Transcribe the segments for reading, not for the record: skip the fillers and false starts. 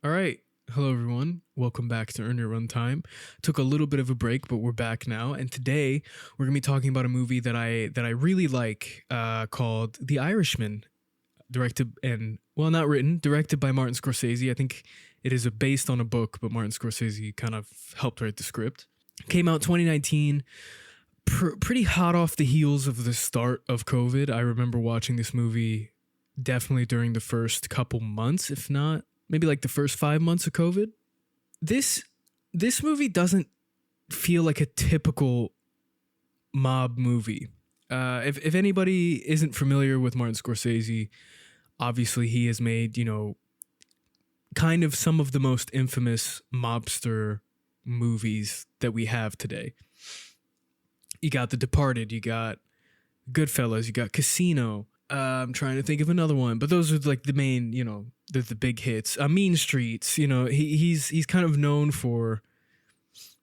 All right. Hello, everyone. Welcome back to Earn Your Runtime. Took a little bit of a break, but we're back now. And today we're gonna be talking about a movie that I really like, called The Irishman, directed and not written, directed by Martin Scorsese. I think it is based on a book, but Martin Scorsese kind of helped write the script. Came out 2019. Pretty hot off the heels of the start of COVID. I remember watching this movie definitely during the first couple months, if not maybe like the first 5 months of COVID. This movie doesn't feel like a typical mob movie. If anybody isn't familiar with Martin Scorsese, obviously he has made, kind of some of the most infamous mobster movies that we have today. You got The Departed, you got Goodfellas, you got Casino. I'm trying to think of another one, but those are like the main, the big hits. Mean Streets, he's kind of known for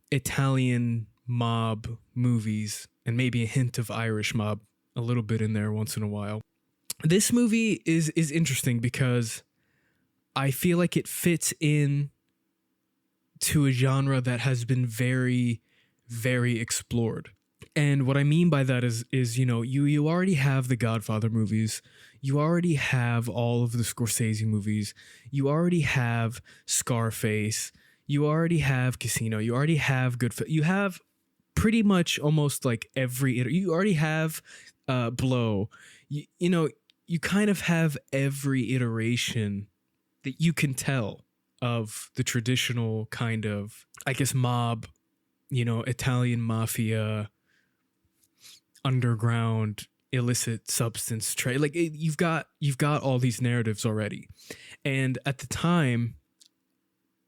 Italian mob movies and maybe a hint of Irish mob a little bit in there once in a while. This movie is interesting because I feel like it fits in to a genre that has been very, very explored. And what I mean by that is you already have the Godfather movies, you already have all of the Scorsese movies, you already have Scarface, you already have Casino, you already have Goodfellas, you have pretty much almost like you already have Blow, you kind of have every iteration that you can tell of the traditional kind of, I guess, mob, Italian mafia, underground illicit substance trade. Like you've got all these narratives already, and at the time,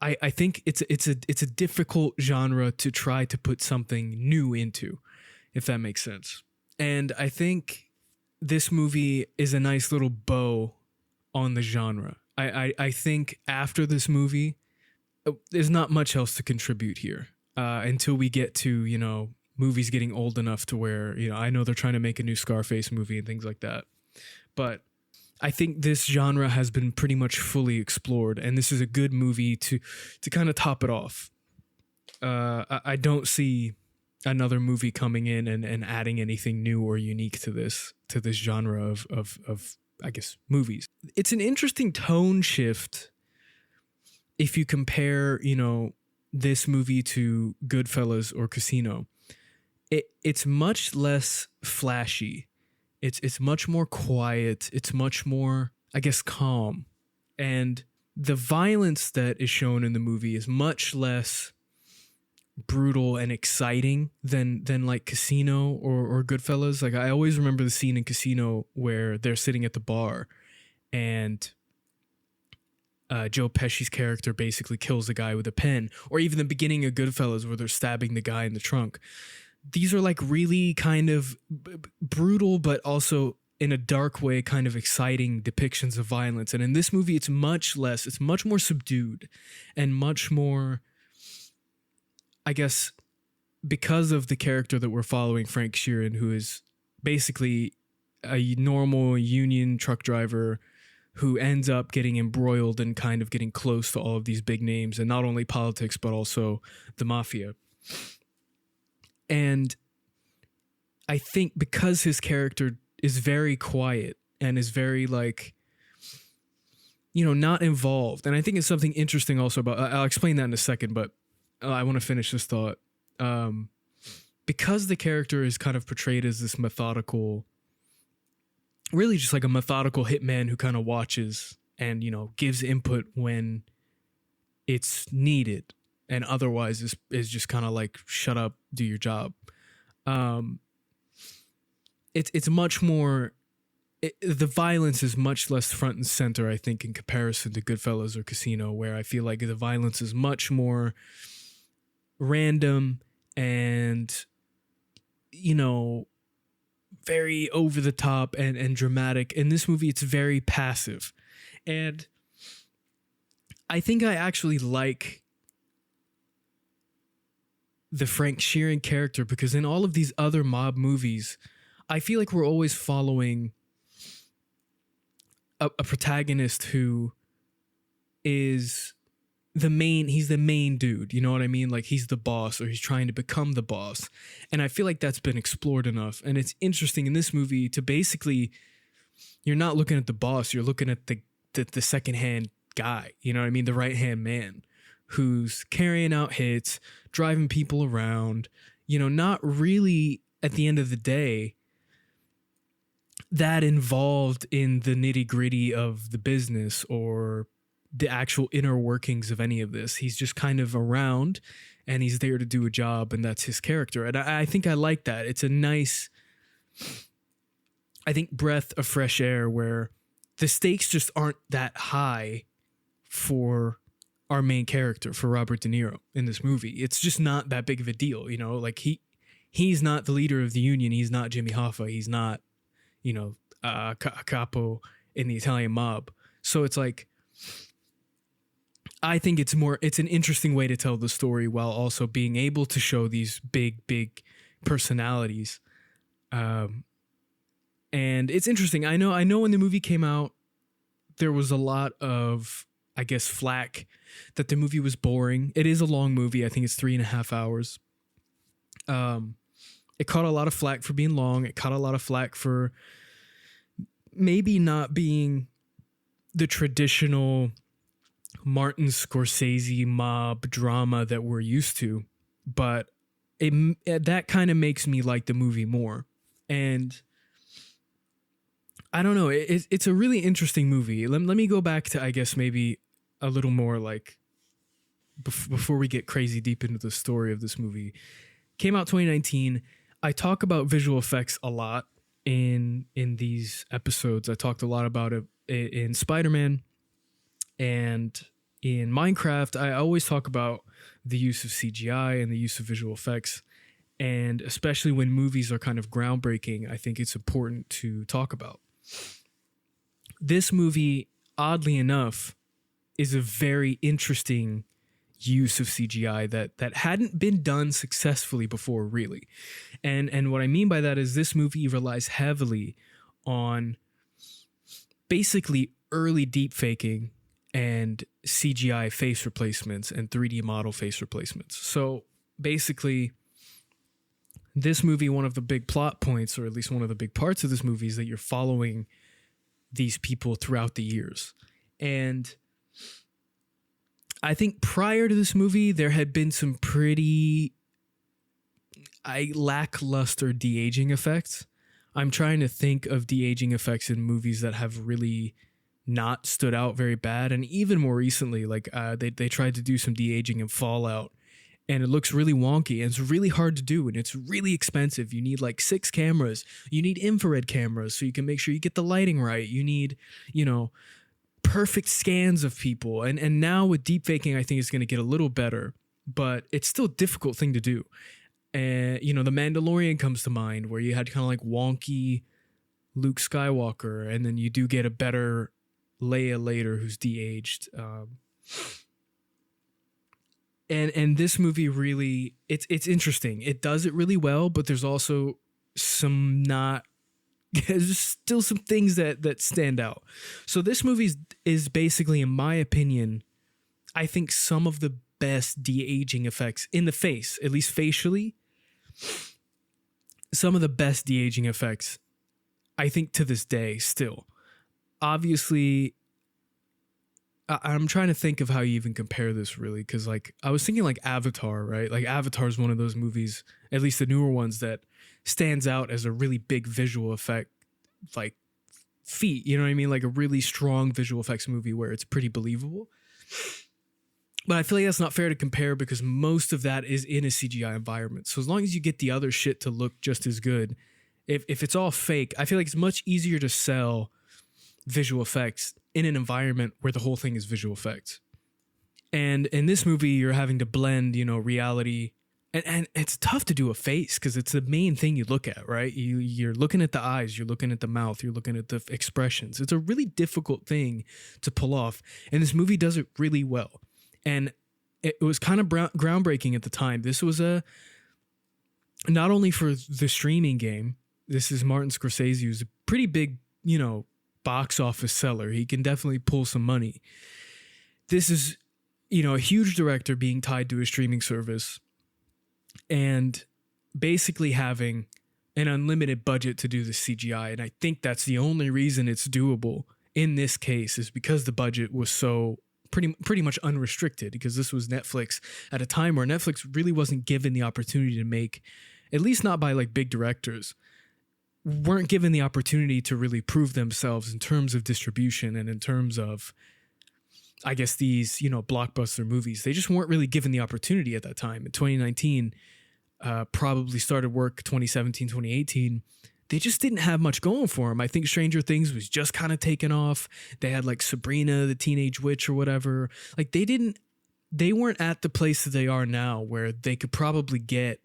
I think it's a difficult genre to try to put something new into, if that makes sense. And I think this movie is a nice little bow on the genre. I think after this movie, there's not much else to contribute here until we get to movies getting old enough to where, I know they're trying to make a new Scarface movie and things like that. But I think this genre has been pretty much fully explored, and this is a good movie to kind of top it off. I don't see another movie coming in and adding anything new or unique to this genre of I guess movies. It's an interesting tone shift if you compare, this movie to Goodfellas or Casino. It's much less flashy. It's much more quiet. It's much more, I guess, calm. And the violence that is shown in the movie is much less brutal and exciting than like Casino or Goodfellas. Like I always remember the scene in Casino where they're sitting at the bar and Joe Pesci's character basically kills the guy with a pen, or even the beginning of Goodfellas where they're stabbing the guy in the trunk. These are like really kind of brutal, but also in a dark way, kind of exciting depictions of violence. And in this movie, it's much more subdued and much more, I guess, because of the character that we're following, Frank Sheeran, who is basically a normal union truck driver who ends up getting embroiled and kind of getting close to all of these big names, and not only politics, but also the Mafia. And I think because his character is very quiet and is very not involved. And I think it's something interesting also about, I'll explain that in a second, but I want to finish this thought. Because the character is kind of portrayed as this methodical, really just like a methodical hitman who kind of watches and, gives input when it's needed, and otherwise is just kind of like, shut up, do your job. It's much more, the violence is much less front and center, I think, in comparison to Goodfellas or Casino, where I feel like the violence is much more random and, very over the top and dramatic. In this movie, it's very passive. And I think I actually like the Frank Sheeran character, because in all of these other mob movies, I feel like we're always following a protagonist who is he's the main dude, you know what I mean? Like he's the boss, or he's trying to become the boss. And I feel like that's been explored enough. And it's interesting in this movie to basically, you're not looking at the boss, you're looking at the secondhand guy, you know what I mean? The right-hand man who's carrying out hits, driving people around, you know, not really at the end of the day that involved in the nitty-gritty of the business or the actual inner workings of any of this. He's just kind of around and he's there to do a job, and that's his character. And I think I like that. It's a nice, I think, breath of fresh air where the stakes just aren't that high for our main character, for Robert De Niro in this movie. It's just not that big of a deal, you know? Like he's not the leader of the union. He's not Jimmy Hoffa. He's not, you know, a capo in the Italian mob. So it's like, I think it's an interesting way to tell the story while also being able to show these big personalities. And it's interesting. I know when the movie came out, there was a lot of, I guess, flack that the movie was boring. It is a long movie. I think it's 3.5 hours. It caught a lot of flack for being long. It caught a lot of flack for maybe not being the traditional Martin Scorsese mob drama that we're used to, but that kind of makes me like the movie more. And I don't know, it's a really interesting movie. Let me go back to, I guess, maybe a little more like before we get crazy deep into the story of this movie. Came out 2019. I talk about visual effects a lot in these episodes. I talked a lot about it in Spider-Man and in Minecraft. I always talk about the use of CGI and the use of visual effects. And especially when movies are kind of groundbreaking, I think it's important to talk about. This movie, oddly enough, is a very interesting use of CGI that hadn't been done successfully before, really. And what I mean by that is this movie relies heavily on basically early deep faking and CGI face replacements and 3D model face replacements. So basically, this movie, one of the big plot points, or at least one of the big parts of this movie, is that you're following these people throughout the years. And I think prior to this movie, there had been some pretty lackluster de-aging effects. I'm trying to think of de-aging effects in movies that have really not stood out very bad. And even more recently, like they tried to do some de-aging in Fallout, and it looks really wonky, and it's really hard to do, and it's really expensive. You need like 6 cameras. You need infrared cameras so you can make sure you get the lighting right. You need, you know, perfect scans of people. And now with deep faking, I think it's going to get a little better, but it's still a difficult thing to do. And, you know, The Mandalorian comes to mind, where you had kind of like wonky Luke Skywalker, and then you do get a better Leia later who's de-aged. And this movie really, it's interesting. It does it really well, but there's also there's still some things that stand out. So this movie is basically, in my opinion, I think some of the best de-aging effects in the face, at least facially, some of the best de-aging effects, I think, to this day still. Obviously, I'm trying to think of how you even compare this, really, because like I was thinking like Avatar, right? Like Avatar is one of those movies, at least the newer ones, that stands out as a really big visual effect, like feat, you know what I mean? Like a really strong visual effects movie where it's pretty believable. But I feel like that's not fair to compare because most of that is in a CGI environment. So as long as you get the other shit to look just as good, if it's all fake, I feel like it's much easier to sell visual effects in an environment where the whole thing is visual effects. And in this movie, you're having to blend, you know, reality. And it's tough to do a face because it's the main thing you look at, right? You're looking at the eyes, you're looking at the mouth, you're looking at the expressions. It's a really difficult thing to pull off. And this movie does it really well. And it was kind of groundbreaking at the time. This was not only for the streaming game, this is Martin Scorsese, who's a pretty big, you know, box office seller. He can definitely pull some money. This is a huge director being tied to a streaming service and basically having an unlimited budget to do the CGI. And I think that's the only reason it's doable in this case, is because the budget was so pretty much unrestricted, because this was Netflix at a time where Netflix really wasn't given the opportunity to make, at least not by like big directors, weren't given the opportunity to really prove themselves in terms of distribution and in terms of, I guess, these, blockbuster movies. They just weren't really given the opportunity at that time. In 2019, probably started work 2017, 2018. They just didn't have much going for them. I think Stranger Things was just kind of taken off. They had like Sabrina, the Teenage Witch or whatever. Like they weren't at the place that they are now where they could probably get,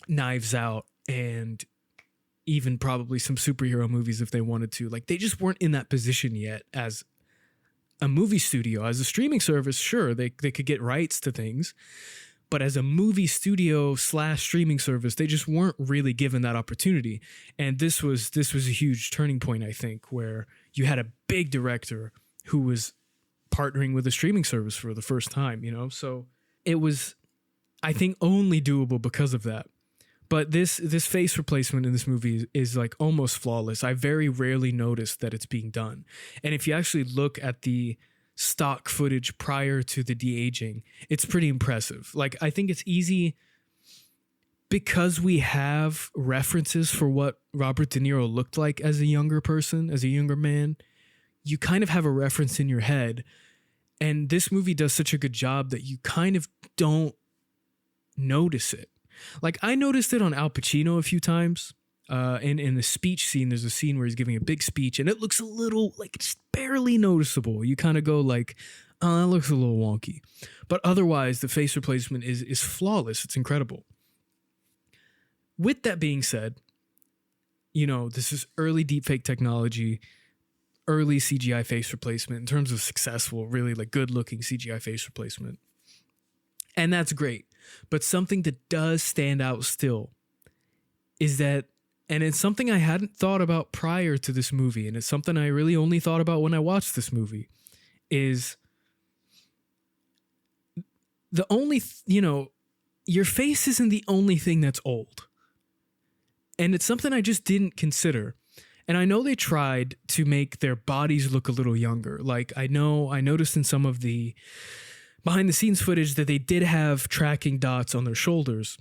Knives Out and even probably some superhero movies if they wanted to. Like they just weren't in that position yet as a movie studio. As a streaming service, sure, they could get rights to things. But as a movie studio / streaming service, they just weren't really given that opportunity. And this was a huge turning point, I think, where you had a big director who was partnering with a streaming service for the first time, So it was, I think, only doable because of that. But this face replacement in this movie is like almost flawless. I very rarely notice that it's being done. And if you actually look at the stock footage prior to the de-aging, it's pretty impressive. Like, I think it's easy because we have references for what Robert De Niro looked like as a younger person, as a younger man. You kind of have a reference in your head. And this movie does such a good job that you kind of don't notice it. Like, I noticed it on Al Pacino a few times. In the speech scene, there's a scene where he's giving a big speech and it looks a little, like, it's barely noticeable. You kind of go like, oh, that looks a little wonky. But otherwise, the face replacement is flawless. It's incredible. With that being said, this is early deepfake technology, early CGI face replacement in terms of successful, really like good looking CGI face replacement. And that's great. But something that does stand out still is that, and it's something I hadn't thought about prior to this movie, and it's something I really only thought about when I watched this movie, is the only, your face isn't the only thing that's old. And it's something I just didn't consider. And I know they tried to make their bodies look a little younger. Like, I noticed in some of the behind the scenes footage that they did have tracking dots on their shoulders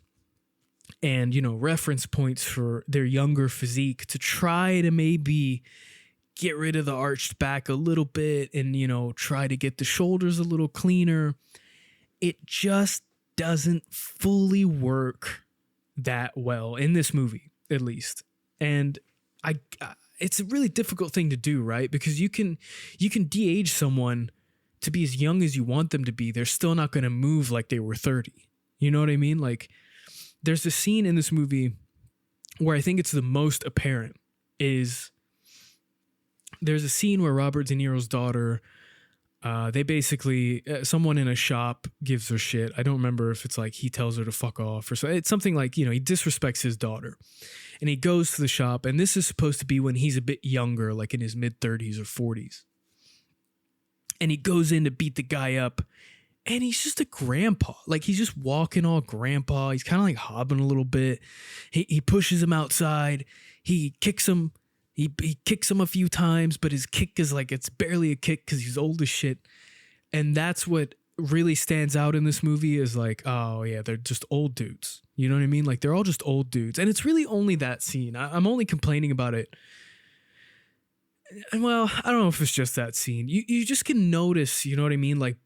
and, reference points for their younger physique to try to maybe get rid of the arched back a little bit and, try to get the shoulders a little cleaner. It just doesn't fully work that well in this movie, at least. And it's a really difficult thing to do, right? Because you can de-age someone to be as young as you want them to be. They're still not going to move like they were 30. You know what I mean? Like, there's a scene in this movie where I think it's the most apparent is there's a scene where Robert De Niro's daughter, they basically, someone in a shop gives her shit. I don't remember if it's like he tells her to fuck off or so. It's something like, he disrespects his daughter and he goes to the shop. And this is supposed to be when he's a bit younger, like in his mid 30s or 40s. And he goes in to beat the guy up. And he's just a grandpa. Like, he's just walking all grandpa. He's kind of like hobbling a little bit. He pushes him outside. He kicks him. He kicks him a few times, but his kick is like, it's barely a kick because he's old as shit. And that's what really stands out in this movie is like, oh yeah, they're just old dudes. You know what I mean? Like, they're all just old dudes. And it's really only that scene. I'm only complaining about it. And well, I don't know if it's just that scene. You just can notice, you know what I mean? Like,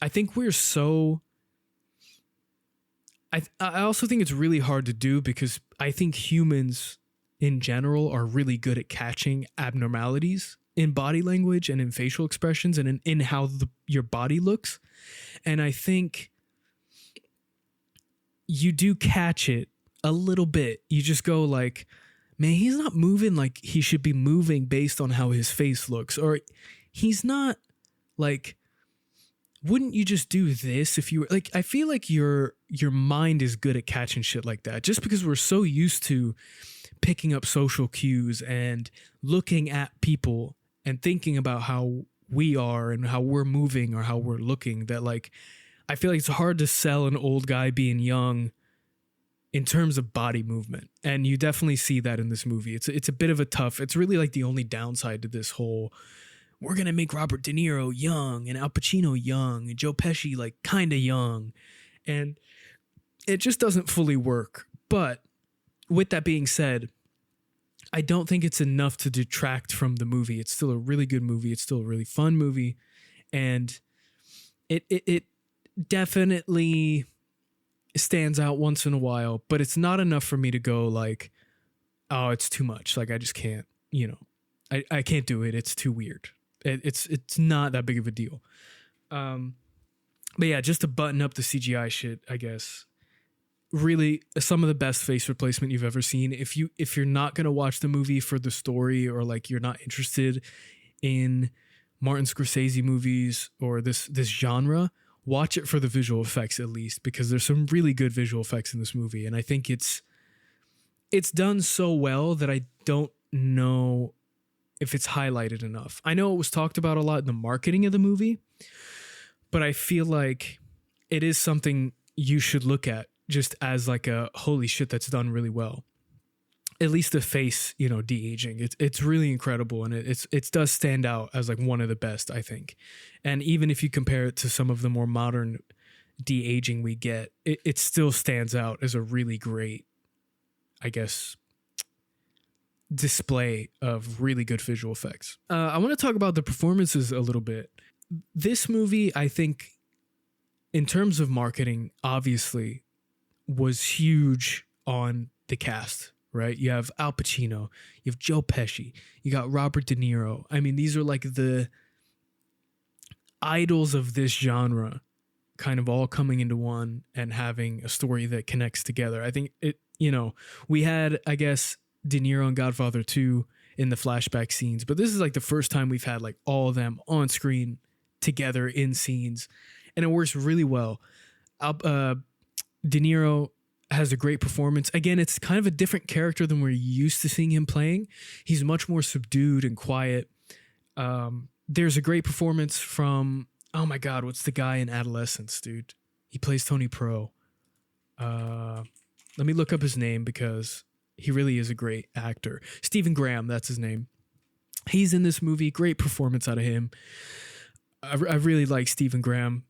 I think we're so... I also think it's really hard to do because I think humans in general are really good at catching abnormalities in body language and in facial expressions and in how your body looks. And I think you do catch it a little bit. You just go like, man, he's not moving like he should be moving based on how his face looks. Or he's not like... Wouldn't you just do this if you were like, I feel like your mind is good at catching shit like that just because we're so used to picking up social cues and looking at people and thinking about how we are and how we're moving or how we're looking, that like I feel like it's hard to sell an old guy being young in terms of body movement. And you definitely see that in this movie. It's a bit of a tough, it's really like the only downside to this whole, we're going to make Robert De Niro young and Al Pacino young and Joe Pesci like kind of young. And it just doesn't fully work. But with that being said, I don't think it's enough to detract from the movie. It's still a really good movie. It's still a really fun movie. And it definitely stands out once in a while, but it's not enough for me to go like, oh, it's too much. Like I just can't, I can't do it. It's too weird. It's not that big of a deal. But yeah, just to button up the CGI shit, I guess. Really, some of the best face replacement you've ever seen. If you're not gonna watch the movie for the story, or like you're not interested in Martin Scorsese movies or this genre, watch it for the visual effects at least, because there's some really good visual effects in this movie, and I think it's done so well that I don't know if it's highlighted enough. I know it was talked about a lot in the marketing of the movie, but I feel like it is something you should look at just as like a holy shit, that's done really well. At least the face, de-aging. It's really incredible, and it does stand out as like one of the best, I think. And even if you compare it to some of the more modern de-aging we get, it still stands out as a really great, I guess, display of really good visual effects. I want to talk about the performances a little bit. This movie, I think, in terms of marketing, obviously was huge on the cast. Right? You have Al Pacino, you have Joe Pesci, you got Robert De Niro. I mean, these are like the idols of this genre kind of all coming into one and having a story that connects together. I think we had, I guess, De Niro and Godfather 2 in the flashback scenes, but this is like the first time we've had like all of them on screen together in scenes, and it works really well. De Niro has a great performance. Again, it's kind of a different character than we're used to seeing him playing. He's much more subdued and quiet. There's a great performance from, oh my God, what's the guy in Adolescence, dude? He plays Tony Pro. Let me look up his name because he really is a great actor. Stephen Graham, that's his name. He's in this movie. Great performance out of him. I really like Stephen Graham.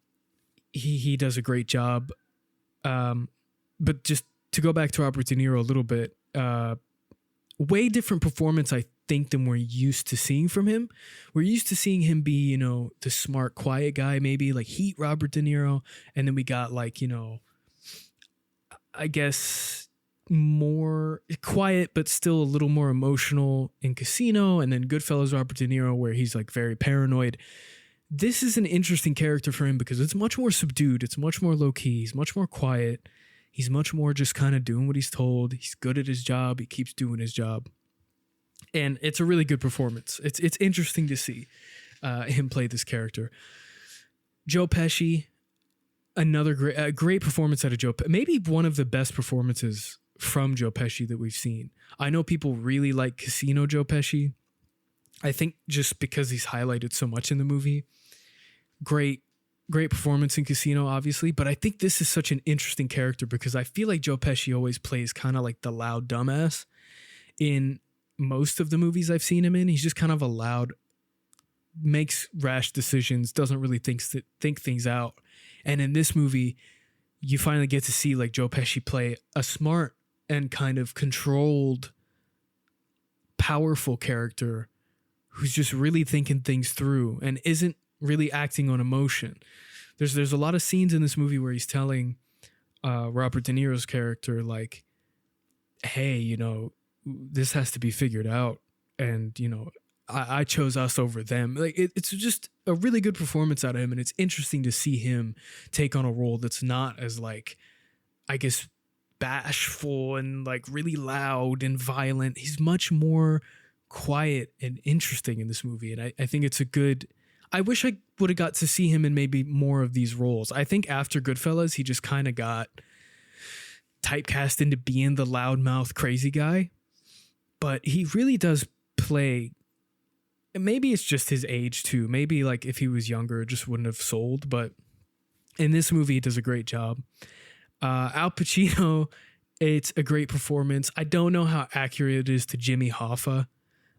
He does a great job. But just to go back to Robert De Niro a little bit, way different performance, I think, than we're used to seeing from him. We're used to seeing him be, the smart, quiet guy, maybe like Heat Robert De Niro. And then we got like, I guess more quiet, but still a little more emotional in Casino. And then Goodfellas Robert De Niro, where he's like very paranoid. This is an interesting character for him because it's much more subdued. It's much more low key. He's much more quiet. He's much more just kind of doing what he's told. He's good at his job. He keeps doing his job. And it's a really good performance. It's interesting to see him play this character. Joe Pesci, another great performance out of Joe Pesci. Maybe one of the best performances from Joe Pesci that we've seen. I know people really like Casino Joe Pesci. I think just because he's highlighted so much in the movie. Great performance in Casino, obviously, but I think this is such an interesting character because I feel like Joe Pesci always plays kind of like the loud dumbass in most of the movies I've seen him in. He's just kind of a loud, makes rash decisions, doesn't really think things out. And in this movie, you finally get to see like Joe Pesci play a smart and kind of controlled, powerful character who's just really thinking things through and isn't really acting on emotion. There's a lot of scenes in this movie where he's telling Robert De Niro's character like, hey, this has to be figured out, and I chose us over them. Like it's just a really good performance out of him, and it's interesting to see him take on a role that's not as like, I guess, bashful and like really loud and violent. He's much more quiet and interesting in this movie, and I think it's a good. I wish I would have got to see him in maybe more of these roles. I think after Goodfellas, he just kind of got typecast into being the loudmouth crazy guy, but he really does play maybe it's just his age too. Maybe like if he was younger, it just wouldn't have sold. But in this movie, he does a great job. Al Pacino, it's a great performance. I don't know how accurate it is to Jimmy Hoffa.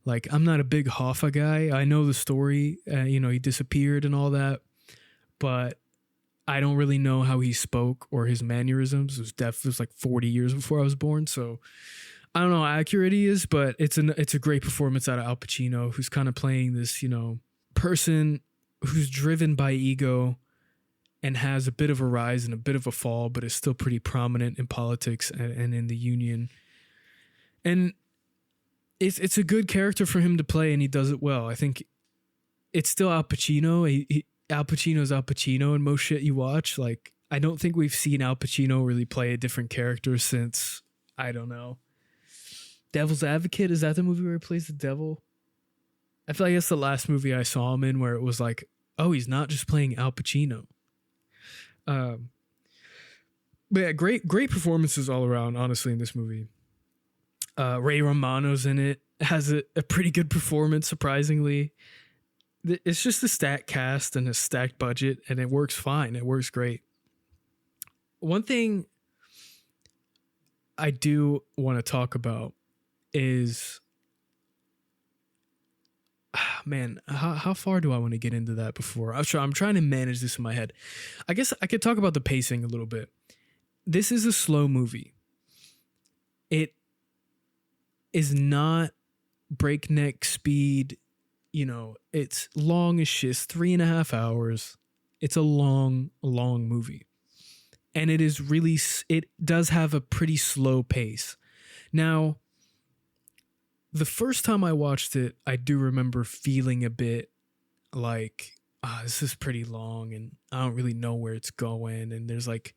Like, I'm not a big Hoffa guy. I know the story. He disappeared and all that. But I don't really know how he spoke or his mannerisms. It was like 40 years before I was born. So I don't know how accurate he is, but it's a great performance out of Al Pacino, who's kind of playing this, person who's driven by ego and has a bit of a rise and a bit of a fall, but is still pretty prominent in politics and in the union. And it's a good character for him to play, and he does it well. I think it's still Al Pacino. Al Pacino's Al Pacino in most shit you watch. Like, I don't think we've seen Al Pacino really play a different character since, I don't know, Devil's Advocate. Is that the movie where he plays the devil? I feel like that's the last movie I saw him in where it was like, oh, he's not just playing Al Pacino. But yeah, great performances all around, honestly, in this movie. Ray Romano's in it, has a pretty good performance, surprisingly. It's just a stacked cast and a stacked budget, and it works fine. It works great. One thing I do want to talk about is, man, how far do I want to get into that before? I'm trying to manage this in my head. I guess I could talk about the pacing a little bit. This is a slow movie. It is not breakneck speed. It's long as shit. It's 3.5 hours. It's a long movie. And it does have a pretty slow pace. Now, the first time I watched it, I do remember feeling a bit like, this is pretty long and I don't really know where it's going. And there's like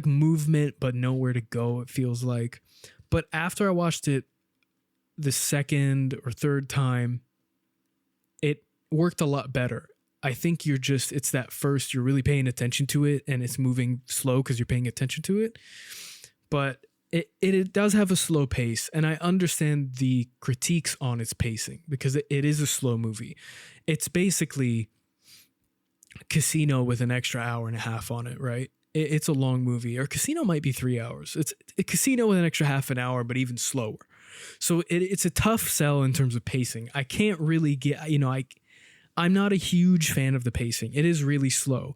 movement, but nowhere to go, it feels like. But after I watched it the second or third time, it worked a lot better. I think it's that first, you're really paying attention to it and it's moving slow because you're paying attention to it. But it does have a slow pace, and I understand the critiques on its pacing because it is a slow movie. It's basically Casino with an extra hour and a half on it, right? It's a long movie, or Casino might be 3 hours. It's a Casino with an extra half an hour, but even slower. So it's a tough sell in terms of pacing. I can't really get, I'm not a huge fan of the pacing. It is really slow.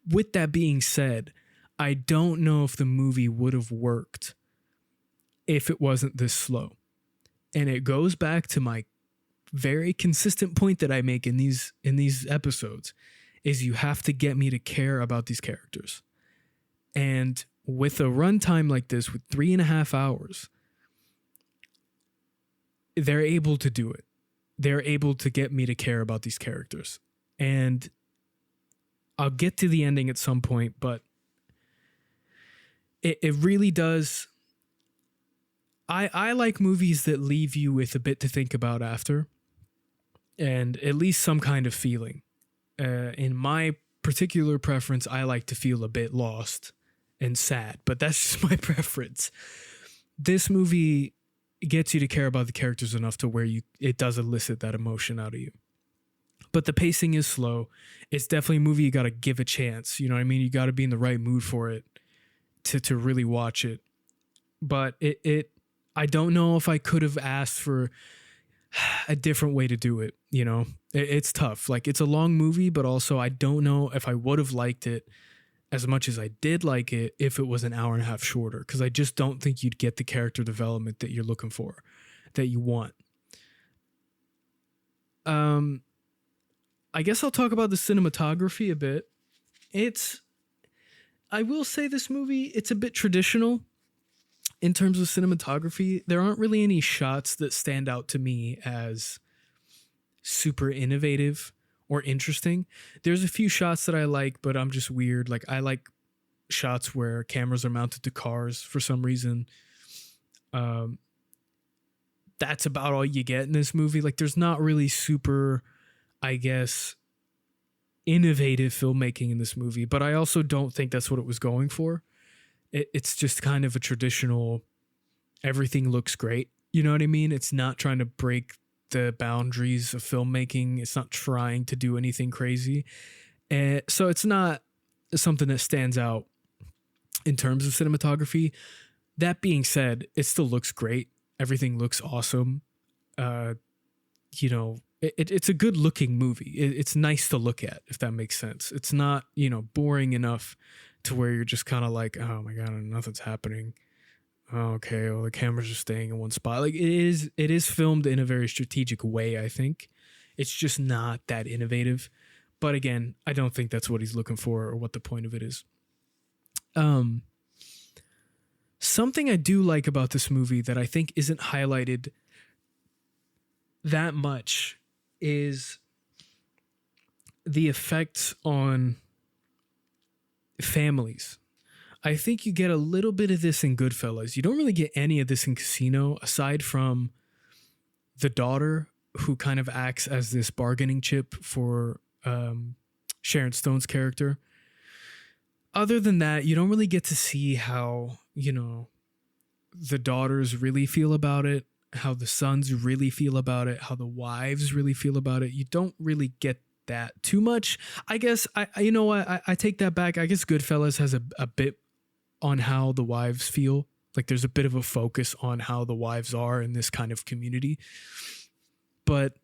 With that being said, I don't know if the movie would have worked if it wasn't this slow. And it goes back to my very consistent point that I make in these episodes, is you have to get me to care about these characters. And with a runtime like this, with 3.5 hours, they're able to do it. They're able to get me to care about these characters. And I'll get to the ending at some point, but it really does. I like movies that leave you with a bit to think about after, and at least some kind of feeling. In my particular preference, I like to feel a bit lost and sad, but that's just my preference. This movie gets you to care about the characters enough to where it does elicit that emotion out of you. But the pacing is slow. It's definitely a movie you got to give a chance. You know what I mean? You got to be in the right mood for it to really watch it. But I don't know if I could have asked for a different way to do it. It's tough. Like, it's a long movie, but also I don't know if I would have liked it as much as I did like it if it was an hour and a half shorter, because I just don't think you'd get the character development that you're looking for, that you want. I guess I'll talk about the cinematography a bit. I will say this movie, it's a bit traditional in terms of cinematography. There aren't really any shots that stand out to me as super innovative or interesting. There's a few shots that I like, but I'm just weird. Like, I like shots where cameras are mounted to cars for some reason. That's about all you get in this movie. Like, there's not really super, I guess, innovative filmmaking in this movie, but I also don't think that's what it was going for. It's just kind of a traditional, everything looks great You know what I mean? It's not trying to break the boundaries of filmmaking. It's not trying to do anything crazy. And so it's not something that stands out in terms of cinematography. That being said, it still looks great. Everything looks awesome. You know, it's a good looking movie. It's nice to look at, if that makes sense. It's not, you know, boring enough to where you're just kind of like, oh my God, nothing's happening. Oh, okay, well, the camera's just staying in one spot. Like it is filmed in a very strategic way, I think. It's just not that innovative. But again, I don't think that's what he's looking for or what the point of it is. Something I do like about this movie that I think isn't highlighted that much is the effects on families. I think you get a little bit of this in Goodfellas. You don't really get any of this in Casino, aside from the daughter, who kind of acts as this bargaining chip for Sharon Stone's character. Other than that, you don't really get to see how, you know, the daughters really feel about it, how the sons really feel about it, how the wives really feel about it. You don't really get that too much. I guess, you know what, I take that back. I guess Goodfellas has a bit on how the wives feel. Like there's a bit of a focus on how the wives are in this kind of community. But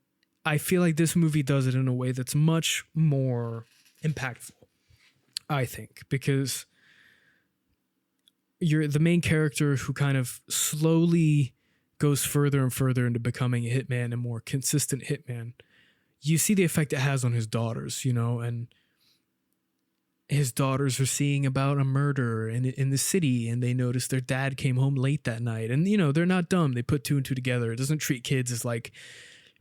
I feel like this movie does it in a way that's much more impactful, I think, because you're the main character who kind of slowly goes further and further into becoming a hitman, a more consistent hitman. You see the effect it has on his daughters, you know, and his daughters are seeing about a murder in the city, and they notice their dad came home late that night. And, you know, they're not dumb. They put two and two together. It doesn't treat kids as like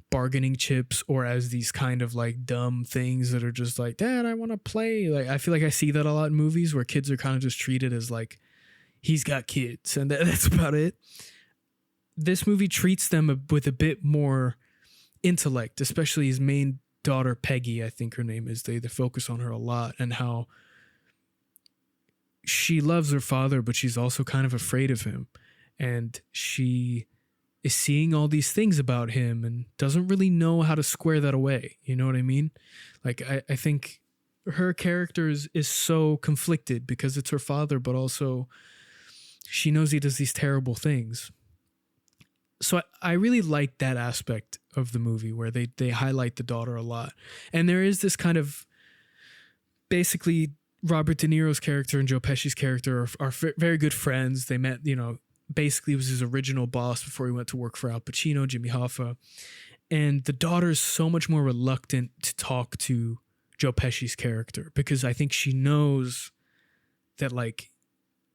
bargaining chips or as these kind of like dumb things that are just like, Dad, I want to play. Like, I feel like I see that a lot in movies where kids are kind of just treated as like, he's got kids, and that's about it. This movie treats them with a bit more intellect, especially his main daughter, Peggy, I think her name is. They focus on her a lot and how she loves her father, but she's also kind of afraid of him. And she is seeing all these things about him and doesn't really know how to square that away. You know what I mean? Like, I think her character is so conflicted because it's her father, but also she knows he does these terrible things. So I really like that aspect of the movie where they highlight the daughter a lot. And there is this kind of, basically Robert De Niro's character and Joe Pesci's character are very good friends. They met, you know, basically it was his original boss before he went to work for Al Pacino, Jimmy Hoffa. And the daughter is so much more reluctant to talk to Joe Pesci's character because I think she knows that, like,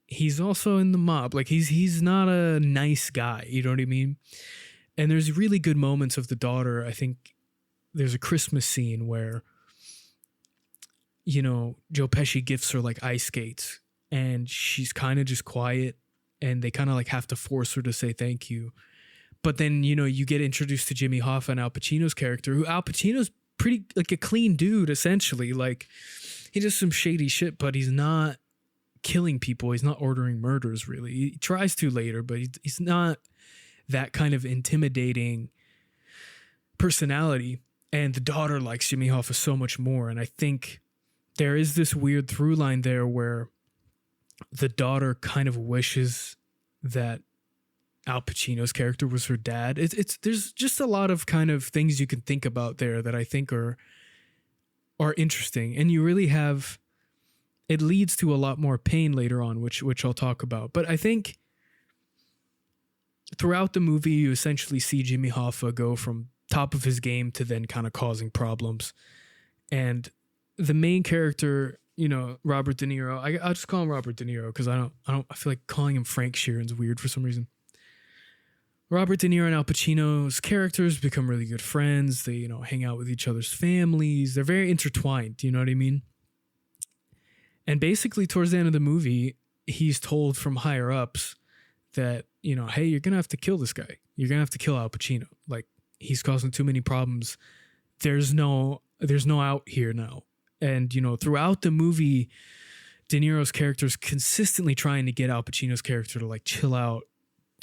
he's also in the mob. Like, he's not a nice guy. You know what I mean? And there's really good moments of the daughter. I think there's a Christmas scene where, you know, Joe Pesci gifts her like ice skates and she's kind of just quiet and they kind of like have to force her to say thank you. But then, you know, you get introduced to Jimmy Hoffa and Al Pacino's character, who Al Pacino's pretty like a clean dude, essentially. Like, he does some shady shit, but he's not killing people. He's not ordering murders, really. He tries to later, but he's not that kind of intimidating personality. And the daughter likes Jimmy Hoffa so much more. And I think there is this weird through line there where the daughter kind of wishes that Al Pacino's character was her dad. There's just a lot of kind of things you can think about there that I think are interesting. And you really have, it leads to a lot more pain later on, which I'll talk about. But I think throughout the movie, you essentially see Jimmy Hoffa go from top of his game to then kind of causing problems. And the main character, you know, Robert De Niro, I'll just call him Robert De Niro because I feel like calling him Frank Sheeran's weird for some reason. Robert De Niro and Al Pacino's characters become really good friends. They, you know, hang out with each other's families. They're very intertwined. You know what I mean? And basically towards the end of the movie, he's told from higher ups that, you know, hey, you're going to have to kill this guy. You're going to have to kill Al Pacino. Like, he's causing too many problems. There's no out here now. And, you know, throughout the movie, De Niro's character is consistently trying to get Al Pacino's character to like chill out,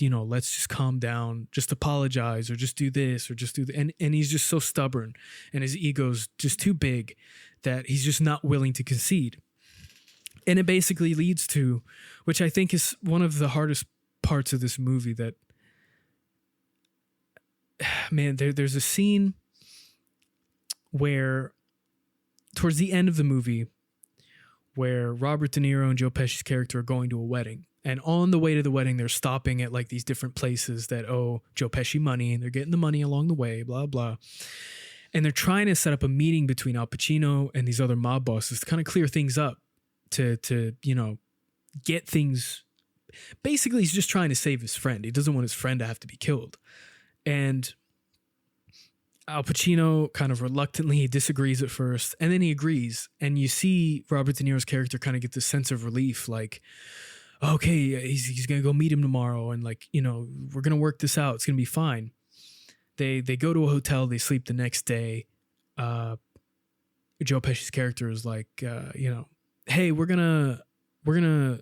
let's just calm down, just apologize, or just do this, or just do that. And he's just so stubborn, and his ego's just too big that he's just not willing to concede. And it basically leads to, which I think is one of the hardest parts of this movie, that, man, there's a scene where, towards the end of the movie, where Robert De Niro and Joe Pesci's character are going to a wedding. And on the way to the wedding, they're stopping at like these different places that owe Joe Pesci money, and they're getting the money along the way, blah, blah. And they're trying to set up a meeting between Al Pacino and these other mob bosses to kind of clear things up, to get things. Basically, he's just trying to save his friend. He doesn't want his friend to have to be killed. And Al Pacino kind of reluctantly, he disagrees at first, and then he agrees. And you see Robert De Niro's character kind of get this sense of relief, like, okay, he's going to go meet him tomorrow, and like, we're going to work this out. It's going to be fine. They go to a hotel, they sleep the next day. Joe Pesci's character is like, hey, we're going to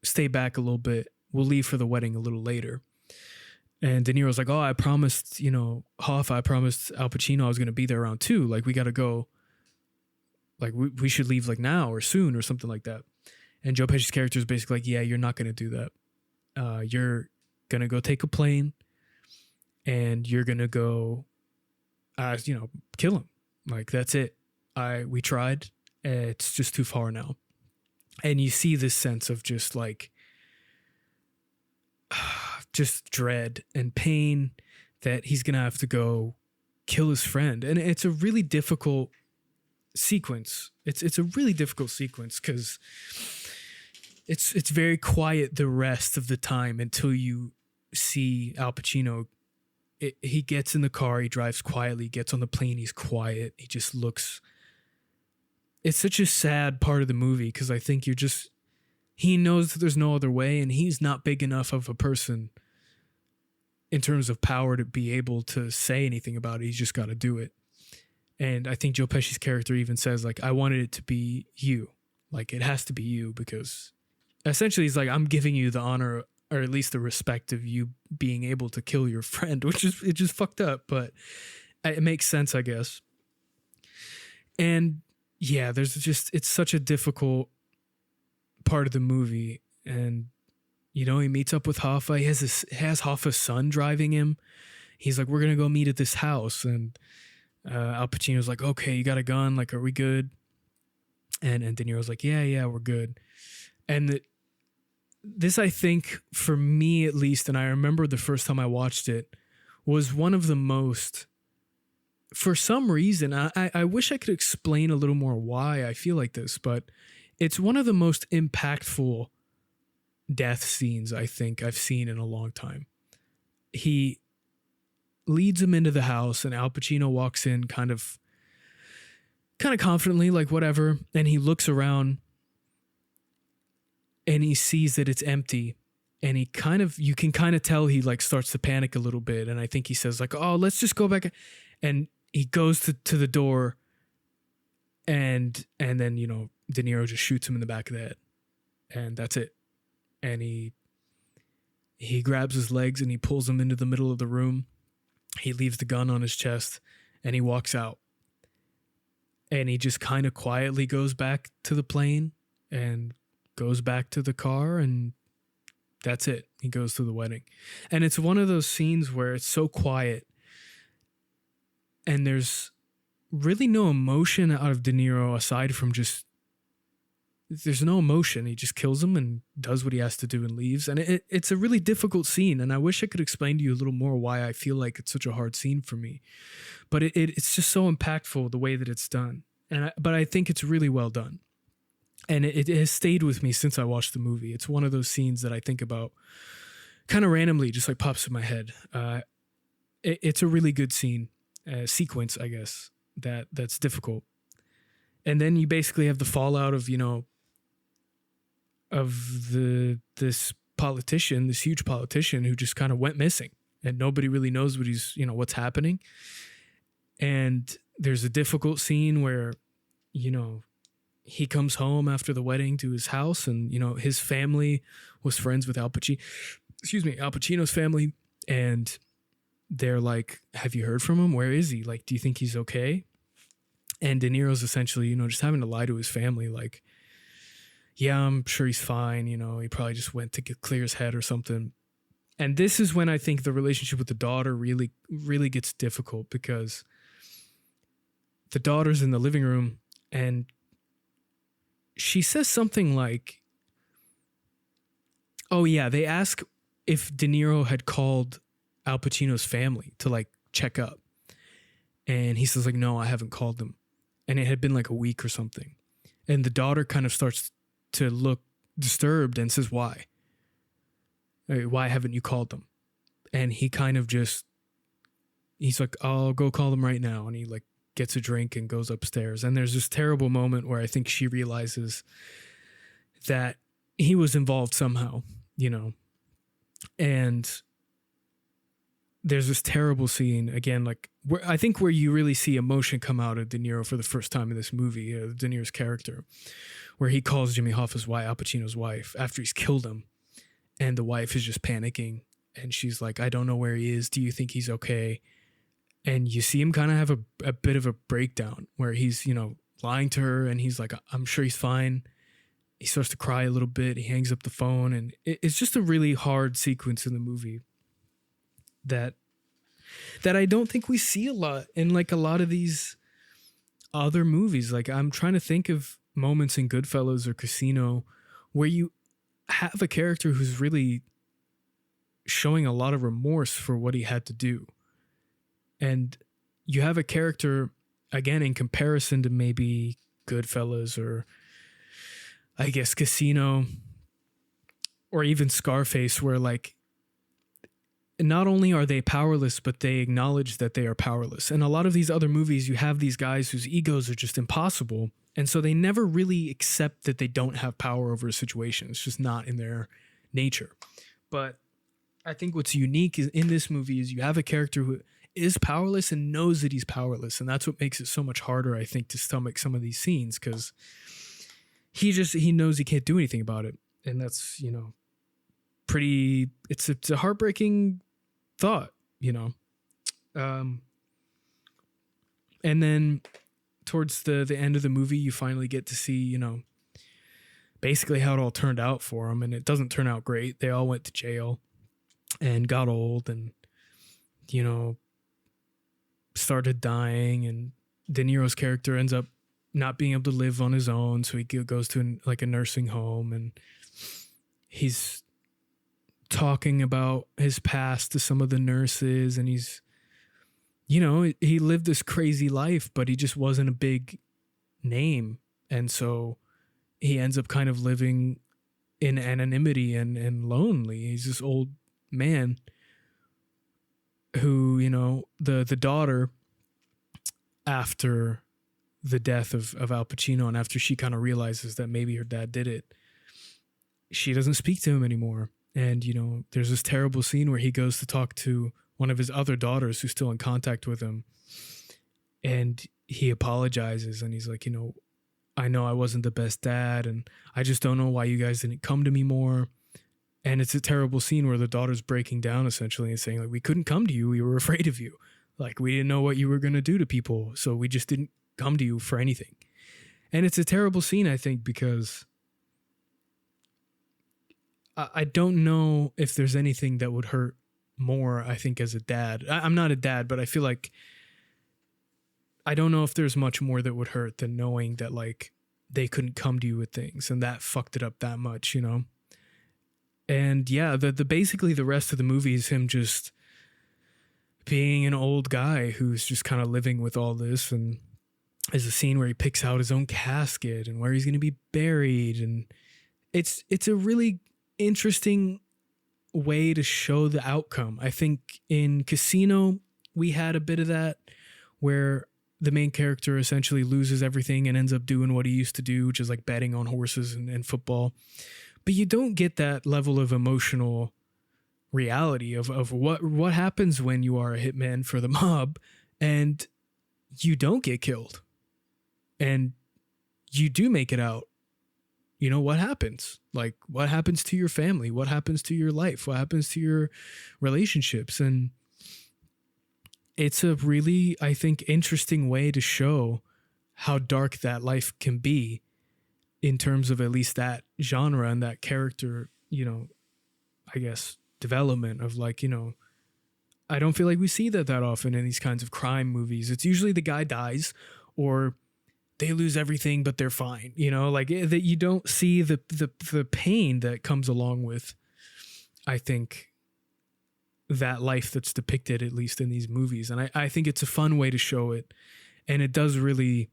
stay back a little bit. We'll leave for the wedding a little later. And De Niro's like, oh, I promised, Hoffa, I promised Al Pacino I was going to be there around 2. Like, we got to go. Like, we should leave like now or soon or something like that. And Joe Pesci's character is basically like, yeah, you're not going to do that. You're going to go take a plane, and you're going to go, kill him. Like, that's it. We tried. It's just too far now. And you see this sense of just like, just dread and pain that he's going to have to go kill his friend. And it's a really difficult sequence. It's a really difficult sequence because it's very quiet the rest of the time until you see Al Pacino. He gets in the car, he drives quietly, gets on the plane, he's quiet. He just looks... It's such a sad part of the movie because I think he knows that there's no other way, and he's not big enough of a person in terms of power to be able to say anything about it. He's just got to do it. And I think Joe Pesci's character even says, like, I wanted it to be you. Like, it has to be you, because essentially he's like, I'm giving you the honor, or at least the respect, of you being able to kill your friend, which is, it's just fucked up, but it makes sense, I guess. And yeah, it's such a difficult part of the movie. And, he meets up with Hoffa. He has Hoffa's son driving him. He's like, we're going to go meet at this house. And Al Pacino's like, okay, you got a gun? Like, are we good? And De Niro's like, yeah, we're good. And this, I think, for me at least, and I remember the first time I watched it, was one of the most, for some reason, I wish I could explain a little more why I feel like this, but it's one of the most impactful death scenes I think I've seen in a long time. He leads him into the house, and Al Pacino walks in kind of confidently, like whatever, and he looks around and he sees that it's empty, and you can kind of tell he like starts to panic a little bit, and I think he says like, oh, let's just go back, and he goes to the door, and then De Niro just shoots him in the back of the head, and that's it. And he grabs his legs and he pulls him into the middle of the room. He leaves the gun on his chest and he walks out. And he just kind of quietly goes back to the plane and goes back to the car, and that's it. He goes to the wedding. And it's one of those scenes where it's so quiet and there's really no emotion out of De Niro aside from just, there's no emotion. He just kills him and does what he has to do and leaves. And it's a really difficult scene. And I wish I could explain to you a little more why I feel like it's such a hard scene for me. But it's just so impactful the way that it's done. But I think it's really well done. And it has stayed with me since I watched the movie. It's one of those scenes that I think about kind of randomly, just like pops in my head. It's a really good scene, sequence, I guess, that's difficult. And then you basically have the fallout of, this politician, this huge politician who just kind of went missing, and nobody really knows what's happening. And there's a difficult scene where, he comes home after the wedding to his house, and, his family was friends with Al Pacino. excuse me, Al Pacino's family, and they're like, have you heard from him? Where is he? Like, do you think he's okay? And De Niro's essentially, just having to lie to his family, like, yeah, I'm sure he's fine. He probably just went to clear his head or something. And this is when I think the relationship with the daughter really, really gets difficult, because the daughter's in the living room and she says something like, oh yeah, they ask if De Niro had called Al Pacino's family to like check up. And he says like, no, I haven't called them. And it had been like a week or something. And the daughter kind of starts to look disturbed and says, why? Why haven't you called them? And he kind of he's like, I'll go call them right now. And he like gets a drink and goes upstairs. And there's this terrible moment where I think she realizes that he was involved somehow, and there's this terrible scene again, like I think where you really see emotion come out of De Niro for the first time in this movie, De Niro's character, where he calls Jimmy Hoffa's wife, Al Pacino's wife, after he's killed him. And the wife is just panicking. And she's like, I don't know where he is. Do you think he's okay? And you see him kind of have a bit of a breakdown where he's, lying to her. And he's like, I'm sure he's fine. He starts to cry a little bit. He hangs up the phone. And it's just a really hard sequence in the movie that I don't think we see a lot in like a lot of these other movies. Like I'm trying to think of moments in Goodfellas or Casino where you have a character who's really showing a lot of remorse for what he had to do. And you have a character, again, in comparison to maybe Goodfellas or I guess Casino or even Scarface, where like not only are they powerless, but they acknowledge that they are powerless. And a lot of these other movies, you have these guys whose egos are just impossible. And so they never really accept that they don't have power over a situation. It's just not in their nature. But I think what's unique is in this movie is you have a character who is powerless and knows that he's powerless. And that's what makes it so much harder, I think, to stomach some of these scenes, because he knows he can't do anything about it. And that's, pretty, it's a heartbreaking thought, and then towards the end of the movie, you finally get to see, basically how it all turned out for them. And it doesn't turn out great. They all went to jail and got old and, started dying. And De Niro's character ends up not being able to live on his own. So he goes to a nursing home, and he's talking about his past to some of the nurses, and he's, he lived this crazy life, but he just wasn't a big name. And so he ends up kind of living in anonymity and lonely. He's this old man who, the daughter, after the death of Al Pacino and after she kind of realizes that maybe her dad did it, she doesn't speak to him anymore. And, there's this terrible scene where he goes to talk to one of his other daughters who's still in contact with him. And he apologizes and he's like, I know I wasn't the best dad and I just don't know why you guys didn't come to me more. And it's a terrible scene where the daughter's breaking down essentially and saying like, we couldn't come to you. We were afraid of you. Like we didn't know what you were going to do to people. So we just didn't come to you for anything. And it's a terrible scene, I think, because I don't know if there's anything that would hurt more, I think, as a dad. I'm not a dad, but I feel like I don't know if there's much more that would hurt than knowing that, like, they couldn't come to you with things and that fucked it up that much, And yeah, the basically the rest of the movie is him just being an old guy who's just kind of living with all this. And there's a scene where he picks out his own casket and where he's going to be buried. And it's a really interesting way to show the outcome. I think in Casino, we had a bit of that where the main character essentially loses everything and ends up doing what he used to do, which is like betting on horses and football. But you don't get that level of emotional reality of what happens when you are a hitman for the mob and you don't get killed and you do make it out you know, what happens? Like, what happens to your family? What happens to your life? What happens to your relationships? And it's a really, I think, interesting way to show how dark that life can be in terms of at least that genre and that character, you know, I guess, development of like, you know, I don't feel like we see that often in these kinds of crime movies. It's usually the guy dies or they lose everything, but they're fine. You know, like that you don't see the pain that comes along with, I think, that life that's depicted, at least in these movies. And I think it's a fun way to show it. And it does really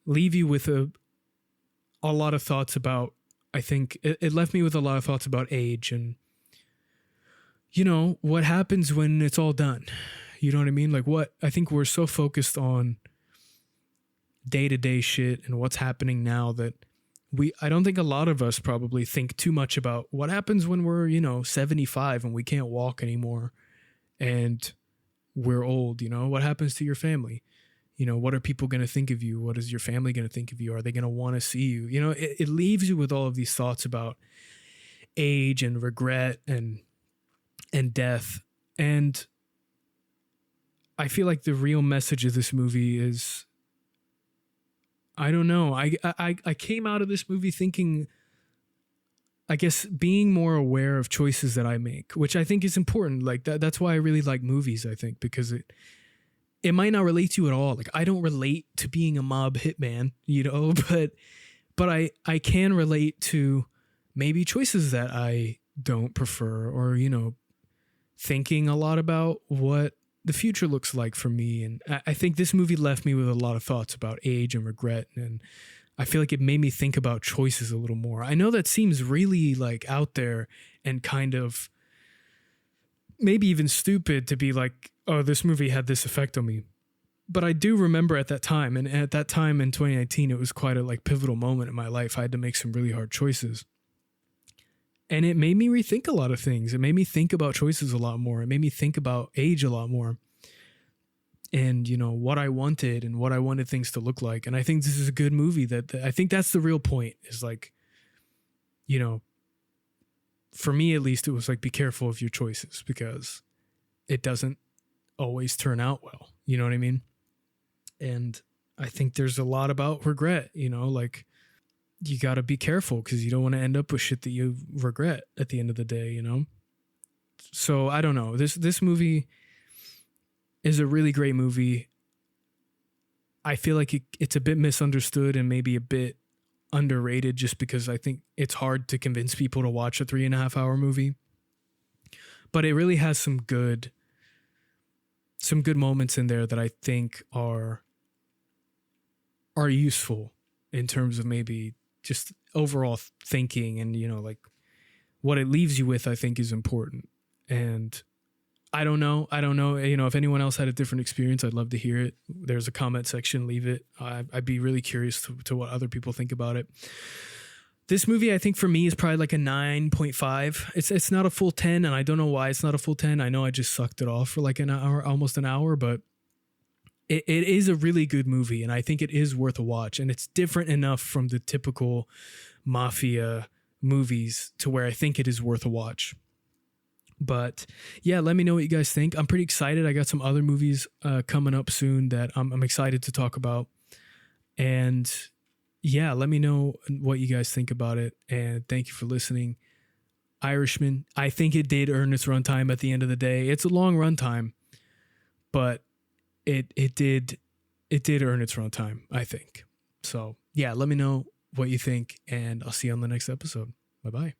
leave you with a lot of thoughts about, I think it left me with a lot of thoughts about age and, you know, what happens when it's all done. You know what I mean? Like what, I think we're so focused on day-to-day shit and what's happening now that I don't think a lot of us probably think too much about what happens when we're, you know, 75 and we can't walk anymore and we're old. You know, what happens to your family? You know, what are people going to think of you? What is your family going to think of you? Are they going to want to see you? You know, it leaves you with all of these thoughts about age and regret and death. And I feel like the real message of this movie is, I don't know. I came out of this movie thinking, I guess, being more aware of choices that I make, which I think is important. Like that's why I really like movies, I think, because it might not relate to you at all. Like I don't relate to being a mob hitman, you know, but I can relate to maybe choices that I don't prefer, or, you know, thinking a lot about what the future looks like for me. And I think this movie left me with a lot of thoughts about age and regret. And I feel like it made me think about choices a little more. I know that seems really like out there and kind of maybe even stupid to be like, oh, this movie had this effect on me. But I do remember at that time, and at that time in 2019, it was quite a like pivotal moment in my life. I had to make some really hard choices. And it made me rethink a lot of things. It made me think about choices a lot more. It made me think about age a lot more. And, you know, what I wanted and what I wanted things to look like. And I think this is a good movie that I think that's the real point, is like, you know, for me at least, it was like, be careful of your choices because it doesn't always turn out well. You know what I mean? And I think there's a lot about regret, you know, like, you got to be careful because you don't want to end up with shit that you regret at the end of the day, you know? So I don't know. This movie is a really great movie. I feel like it's a bit misunderstood and maybe a bit underrated just because I think it's hard to convince people to watch a 3.5 hour movie. But it really has some good moments in there that I think are useful in terms of maybe just overall thinking, and, you know, like what it leaves you with, I think is important. And I don't know, you know, if anyone else had a different experience, I'd love to hear it. There's a comment section, leave it. I'd be really curious to what other people think about it. This movie, I think for me, is probably like a 9.5. It's not a full 10, and I don't know why it's not a full 10. I know I just sucked it off for like an hour, almost an hour, but it is a really good movie, and I think it is worth a watch. And it's different enough from the typical Mafia movies to where I think it is worth a watch. But yeah, let me know what you guys think. I'm pretty excited. I got some other movies coming up soon that I'm excited to talk about. And yeah, let me know what you guys think about it. And thank you for listening. Irishman, I think it did earn its runtime at the end of the day. It's a long runtime, but it did earn its runtime, I think. So yeah, let me know what you think, and I'll see you on the next episode. Bye-bye.